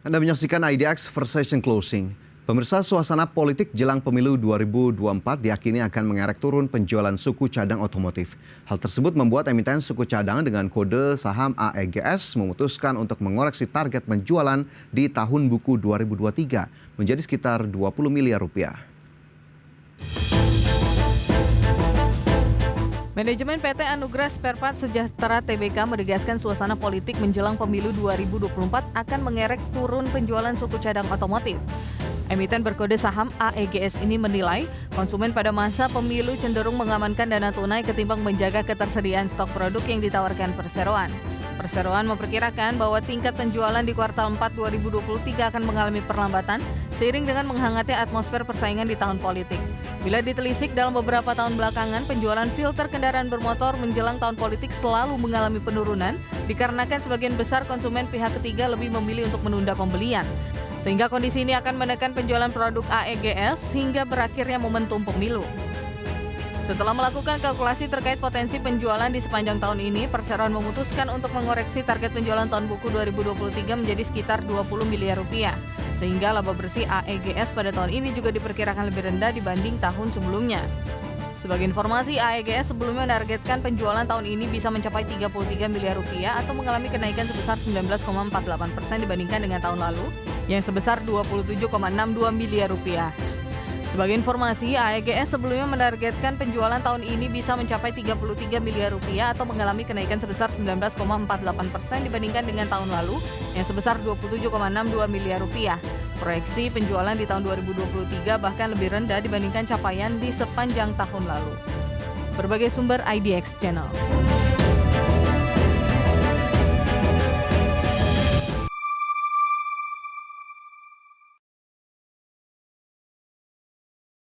Anda menyaksikan IDX Versation Closing. Pemirsa, suasana politik jelang pemilu 2024 diyakini akan mengerek turun penjualan suku cadang otomotif. Hal tersebut membuat emiten suku cadang dengan kode saham AEGS memutuskan untuk mengoreksi target penjualan di tahun buku 2023 menjadi sekitar 20 miliar rupiah. Manajemen PT Anugrah Spare Part Sejahtera Tbk menegaskan suasana politik menjelang pemilu 2024 akan mengerek turun penjualan suku cadang otomotif. Emiten berkode saham AEGS ini menilai konsumen pada masa pemilu cenderung mengamankan dana tunai ketimbang menjaga ketersediaan stok produk yang ditawarkan perseroan. Perseroan memperkirakan bahwa tingkat penjualan di kuartal 4 2023 akan mengalami perlambatan seiring dengan menghangatnya atmosfer persaingan di tahun politik. Bila ditelisik dalam beberapa tahun belakangan, penjualan filter kendaraan bermotor menjelang tahun politik selalu mengalami penurunan dikarenakan sebagian besar konsumen pihak ketiga lebih memilih untuk menunda pembelian. Sehingga kondisi ini akan menekan penjualan produk AEGS hingga berakhirnya momentum pemilu. Setelah melakukan kalkulasi terkait potensi penjualan di sepanjang tahun ini, Perseroan memutuskan untuk mengoreksi target penjualan tahun buku 2023 menjadi sekitar 20 miliar rupiah. Sehingga laba bersih AEGS pada tahun ini juga diperkirakan lebih rendah dibanding tahun sebelumnya. Sebagai informasi, AEGS sebelumnya menargetkan penjualan tahun ini bisa mencapai 33 miliar rupiah atau mengalami kenaikan sebesar 19,48% dibandingkan dengan tahun lalu yang sebesar 27,62 miliar rupiah. Sebagai informasi, AEGS sebelumnya menargetkan penjualan tahun ini bisa mencapai 33 miliar rupiah atau mengalami kenaikan sebesar 19,48% dibandingkan dengan tahun lalu yang sebesar 27,62 miliar rupiah. Proyeksi penjualan di tahun 2023 bahkan lebih rendah dibandingkan capaian di sepanjang tahun lalu. Berbagai sumber IDX Channel.